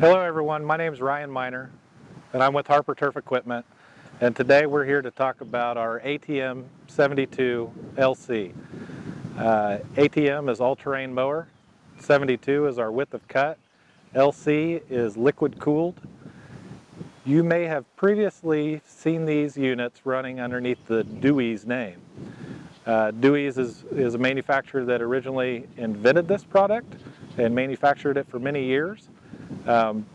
Hello everyone, my name is Ryan Miner and I'm with Harper Turf Equipment, and today we're here to talk about our ATM72 LC. ATM is all-terrain mower, 72 is our width of cut, LC is liquid cooled. You may have previously seen these units running underneath the Dewey's name. Dewey's is a manufacturer that originally invented this product and manufactured it for many years.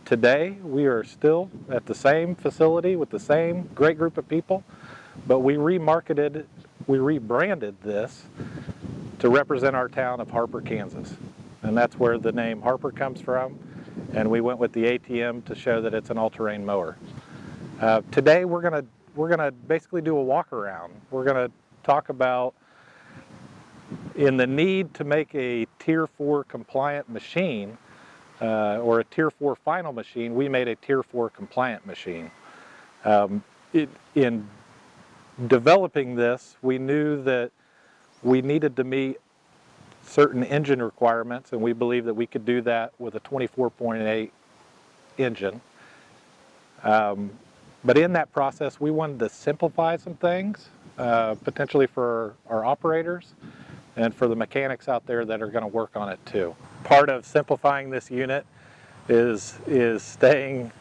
Today we are still at the same facility with the same great group of people, but we rebranded this to represent our town of Harper, Kansas. And that's where the name Harper comes from, and we went with the ATM to show that it's an all-terrain mower. Today we're gonna basically do a walk around. We're gonna talk about in the need to make a Tier 4 compliant machine, or a Tier 4 final machine. We made a Tier 4 compliant machine. In developing this, we knew that we needed to meet certain engine requirements, and we believe that we could do that with a 24.8 engine. But in that process, we wanted to simplify some things, potentially for our operators and for the mechanics out there that are going to work on it too. Part of simplifying this unit is going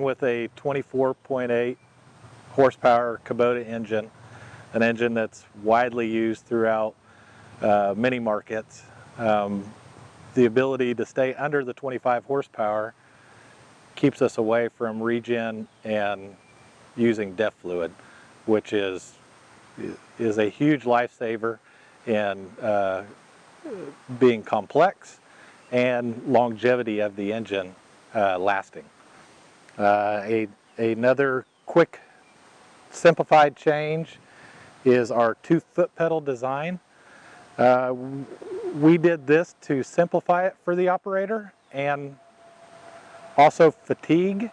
with a 24.8 horsepower Kubota engine, an engine that's widely used throughout many markets. The ability to stay under the 25 horsepower keeps us away from regen and using DEF fluid, which is a huge lifesaver in being complex and longevity of the engine lasting. Another quick simplified change is our 2 foot pedal design. We did this to simplify it for the operator and also fatigue.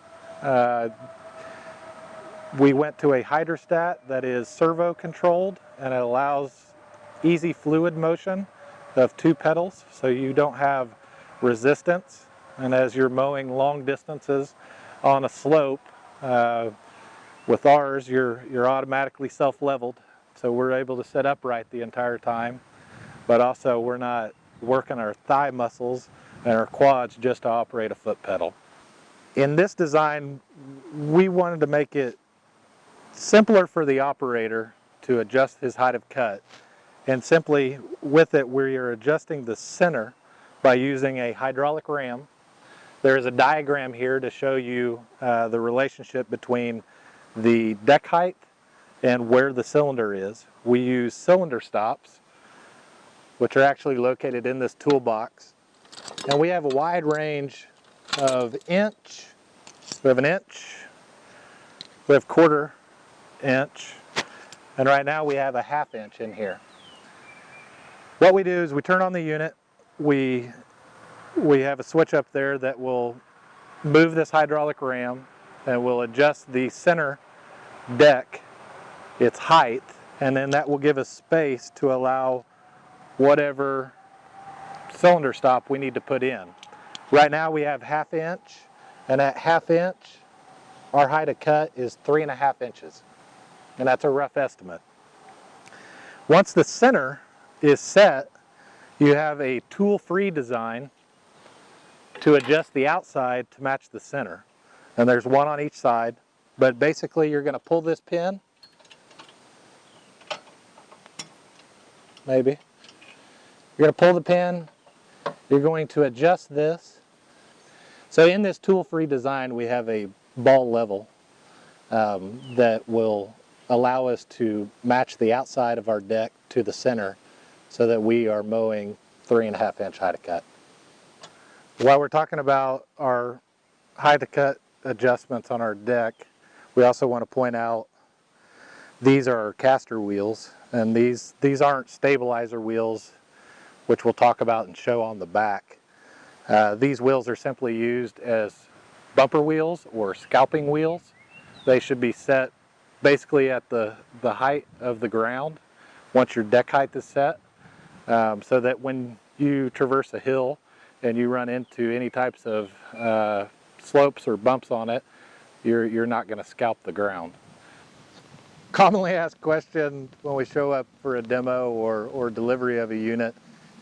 We went to a hydrostat that is servo controlled, and it allows easy fluid motion of 2 pedals, so you don't have resistance. And as you're mowing long distances on a slope, with ours you're automatically self-leveled, so we're able to sit upright the entire time, but also we're not working our thigh muscles and our quads just to operate a foot pedal. In this design, we wanted to make it simpler for the operator to adjust his height of cut. And simply with it, we are adjusting the center by using a hydraulic ram. There is a diagram here to show you the relationship between the deck height and where the cylinder is. We use cylinder stops, which are actually located in this toolbox. And we have a wide range of inch. We have an inch. We have 1/4 inch. And right now we have a 1/2 inch in here. What we do is we turn on the unit. We have a switch up there that will move this hydraulic ram and will adjust the center deck, its height, and then that will give us space to allow whatever cylinder stop we need to put in. Right now we have 1/2 inch, and at 1/2 inch our height of cut is 3.5 inches, and that's a rough estimate. Once the center is set, you have a tool-free design to adjust the outside to match the center. And there's one on each side, but basically you're going to pull this pin, maybe. You're going to pull the pin, you're going to adjust this. So in this tool-free design, we have a ball level that will allow us to match the outside of our deck to the center, so that we are mowing 3.5 inch height of cut. While we're talking about our height of cut adjustments on our deck, we also want to point out these are our caster wheels, and these aren't stabilizer wheels, which we'll talk about and show on the back. These wheels are simply used as bumper wheels or scalping wheels. They should be set basically at the height of the ground once your deck height is set, so that when you traverse a hill and you run into any types of slopes or bumps on it, you're not going to scalp the ground. Commonly asked question when we show up for a demo or delivery of a unit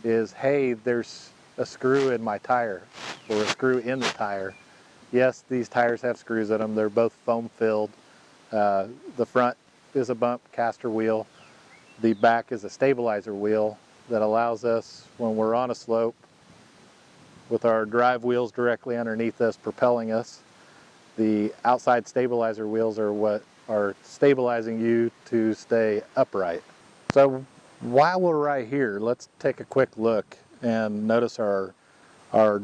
is, hey, there's a screw in my tire, or a screw in the tire. Yes, these tires have screws in them. They're both foam filled. The front is a bump caster wheel. The back is a stabilizer wheel that allows us, when we're on a slope with our drive wheels directly underneath us propelling us, the outside stabilizer wheels are what are stabilizing you to stay upright. So while we're right here, let's take a quick look and notice our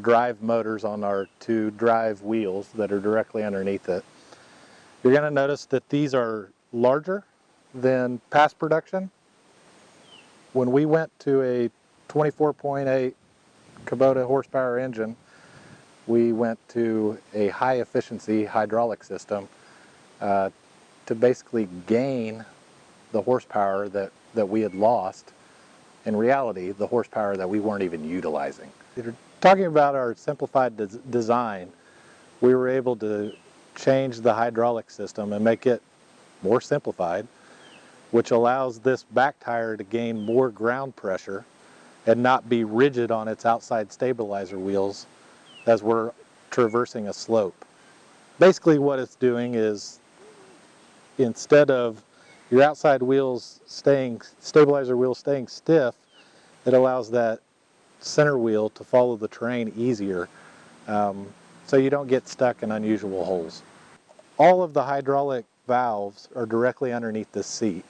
drive motors on our two drive wheels that are directly underneath it. You're going to notice that these are larger than past production. When we went to a 24.8 Kubota horsepower engine, we went to a high efficiency hydraulic system to basically gain the horsepower that we had lost. In reality, the horsepower that we weren't even utilizing. Talking about our simplified design, we were able to change the hydraulic system and make it more simplified, which allows this back tire to gain more ground pressure and not be rigid on its outside stabilizer wheels as we're traversing a slope. Basically what it's doing is, instead of your outside wheels stabilizer wheels staying stiff, it allows that center wheel to follow the terrain easier, so you don't get stuck in unusual holes. All of the hydraulic valves are directly underneath this seat.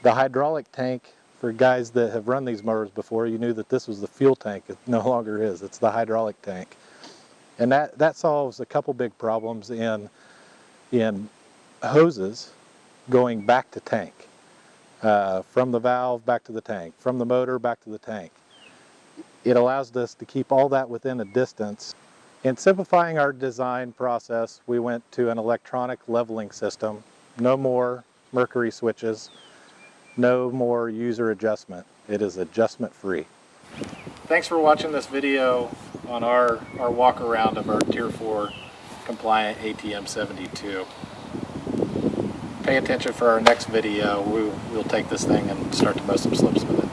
The hydraulic tank, for guys that have run these motors before, you knew that this was the fuel tank. It no longer is. It's the hydraulic tank. And that solves a couple big problems in hoses going back to tank. From the valve back to the tank, from the motor back to the tank. It allows us to keep all that within a distance. In simplifying our design process, we went to an electronic leveling system. No more mercury switches, no more user adjustment. It is adjustment free. Thanks for watching this video on our walk around of our Tier 4 compliant ATM72. Pay attention for our next video. We'll take this thing and start to mow some slips with it.